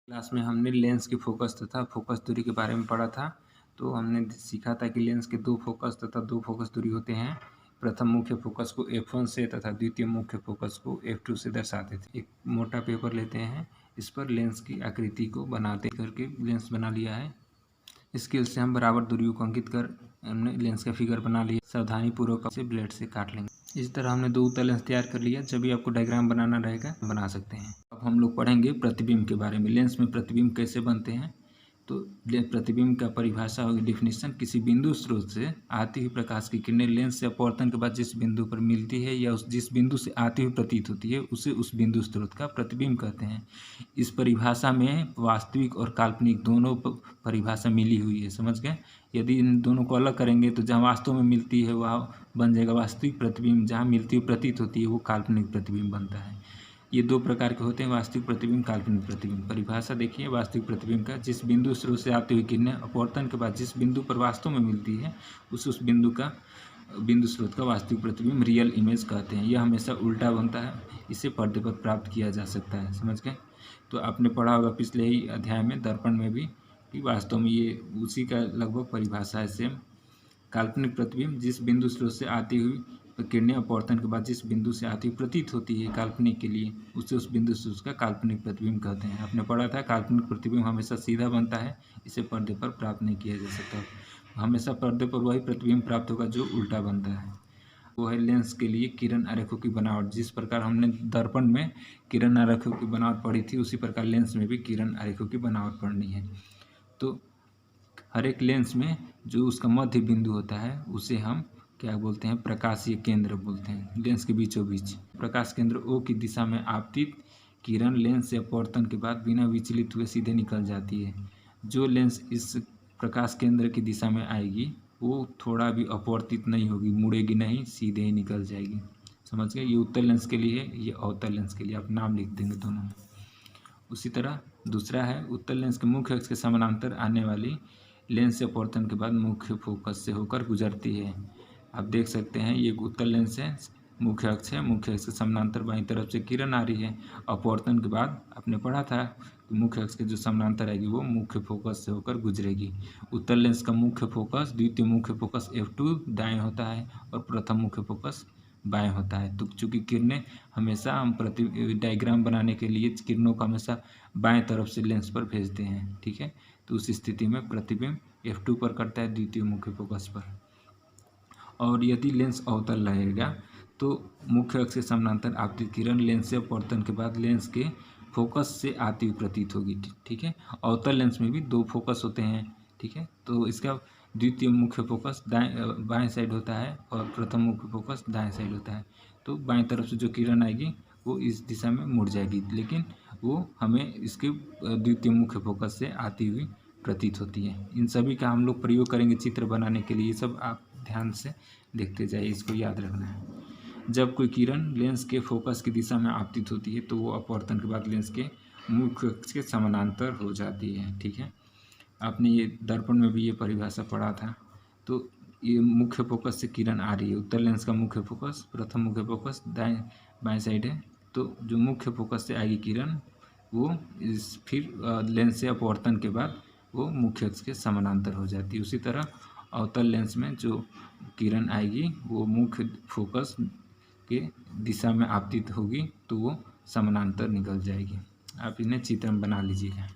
Class में हमने lens के फोकस तथा फोकस दूरी के बारे में पढ़ा था। तो हमने सीखा था कि लेंस के दो फोकस तथा दो फोकस दूरी होते हैं। प्रथम मुख्य फोकस को f1 से तथा द्वितीय मुख्य फोकस को f2 से दर्शाते थे। एक मोटा पेपर लेते हैं, इस पर लेंस की आकृति को बनाते करके लेंस बना लिया है। स्केल से हम बराबर दूरियों को अंकित कर हमने लेंस का फिगर बना लिया। सावधानी पूर्वक से ब्लेड से काट लेंगे। इस तरह हमने दो उत्तल लेंस तैयार कर लिया। जब भी आपको डायग्राम बनाना रहेगा बना सकते हैं। अब हम लोग पढ़ेंगे प्रतिबिंब के बारे में। लेंस में प्रतिबिंब कैसे बनते हैं। तो प्रतिबिंब का परिभाषा होगी डिफिनीशन, किसी बिंदु स्रोत से आती हुई प्रकाश की किरणें लेंस से अपवर्तन के बाद जिस बिंदु पर मिलती है या जिस बिंदु से आती हुई प्रतीत होती है उसे उस बिंदु स्रोत का प्रतिबिंब कहते हैं। इस परिभाषा में वास्तविक और काल्पनिक दोनों परिभाषा मिली हुई है, समझ गए। यदि इन दोनों को अलग करेंगे तो जहाँ वास्तव में मिलती है वह बन जाएगा वास्तविक प्रतिबिंब, जहाँ मिलती हुई प्रतीत होती है वो काल्पनिक प्रतिबिंब बनता है। ये दो प्रकार के होते हैं, वास्तविक प्रतिबिंब, काल्पनिक प्रतिबिंब। परिभाषा देखिए वास्तविक प्रतिबिंब का, जिस बिंदु स्रोत से आती हुई किरणें अपवर्तन के बाद जिस बिंदु पर वास्तव में मिलती है उस बिंदु स्रोत का वास्तविक प्रतिबिंब रियल इमेज कहते हैं। यह हमेशा उल्टा बनता है, इसे पर्दे पर प्राप्त किया जा सकता है, समझ गए। तो आपने पढ़ा होगा पिछले ही अध्याय में दर्पण में भी कि वास्तव में ये उसी का लगभग परिभाषा है सेम। काल्पनिक प्रतिबिंब, जिस बिंदु स्रोत से आती हुई किरणें अपवर्तन के बाद जिस बिंदु से आती हुई प्रतीत होती है काल्पनिक के लिए उसे उस बिंदु स्रोत का काल्पनिक प्रतिबिंब कहते हैं। आपने पढ़ा था काल्पनिक प्रतिबिंब हमेशा सीधा बनता है, इसे पर्दे पर प्राप्त नहीं किया जा सकता। हमेशा पर्दे पर वही प्रतिबिंब प्राप्त होगा जो उल्टा बनता है। वो है लेंस के लिए किरण आरेखों की बनावट। जिस प्रकार हमने दर्पण में किरण आरेखों की बनावट पढ़ी थी उसी प्रकार लेंस में भी किरण आरेखों की बनावट पढ़नी है। तो हर एक लेंस में जो उसका मध्य बिंदु होता है उसे हम क्या बोलते हैं, प्रकाशीय केंद्र बोलते हैं। लेंस के बीचों बीच प्रकाश केंद्र O की दिशा में आपतित किरण लेंस से अपवर्तन के बाद बिना विचलित हुए सीधे निकल जाती है। जो लेंस इस प्रकाश केंद्र की दिशा में आएगी वो थोड़ा भी अपवर्तित नहीं होगी, मुड़ेगी नहीं, सीधे ही निकल जाएगी, समझ गए। ये उत्तल लेंस के लिए है, ये अवतल लेंस के लिए। आप नाम लिख देंगे दोनों में। उसी तरह दूसरा है उत्तल लेंस के मुख्य अक्ष के समानांतर आने वाली लेंस से अपवर्तन के बाद मुख्य फोकस से होकर गुजरती है। आप देख सकते हैं ये उत्तल लेंस है, मुख्य अक्ष है, मुख्य अक्ष के समानांतर बाईं तरफ से किरण आ रही है। अपवर्तन के बाद आपने पढ़ा था कि मुख्य अक्ष के जो समानांतर आएगी वो मुख्य फोकस से होकर गुजरेगी। उत्तल लेंस का मुख्य फोकस द्वितीय मुख्य फोकस f2 दाएं होता है और प्रथम मुख्य फोकस बाएं होता है। तो चूँकि किरणें हमेशा हम डायग्राम बनाने के लिए किरणों को हमेशा बाएं तरफ से लेंस पर भेजते हैं, ठीक है। तो उस स्थिति में प्रतिबिंब f2 पर करता है द्वितीय मुख्य फोकस पर। और यदि लेंस अवतल रहेगा तो मुख्य अक्ष के समानांतर आपतित किरण लेंस से अपवर्तन के बाद लेंस के फोकस से आती हुई प्रतीत होगी, ठीक है। अवतल लेंस में भी दो फोकस होते हैं, ठीक है। तो इसका द्वितीय मुख्य फोकस बाएं साइड होता है और प्रथम मुख्य फोकस दाएं साइड होता है। तो बाएं तरफ से जो किरण आएगी वो इस दिशा में मुड़ जाएगी, लेकिन वो हमें इसके द्वितीय मुख्य फोकस से आती हुई प्रतीत होती है। इन सभी का हम लोग प्रयोग करेंगे चित्र बनाने के लिए। ये सब आप ध्यान से देखते जाइए, इसको याद रखना है। जब कोई किरण लेंस के फोकस की दिशा में आपतित होती है तो वो अपवर्तन के बाद लेंस के मुख्य अक्ष के समानांतर हो जाती है, ठीक है। आपने ये दर्पण में भी ये परिभाषा पढ़ा था। तो ये मुख्य फोकस से किरण आ रही है, उत्तल लेंस का मुख्य फोकस, प्रथम मुख्य फोकस दाएं बाएं साइड है। तो जो मुख्य फोकस से आएगी किरण वो फिर लेंस से अपवर्तन के बाद वो मुख्य अक्ष के समानांतर हो जाती है। उसी तरह अवतल लेंस में जो किरण आएगी वो मुख्य फोकस के दिशा में आपतित होगी तो वो समानांतर निकल जाएगी। आप इन्हें चित्र में बना लीजिएगा।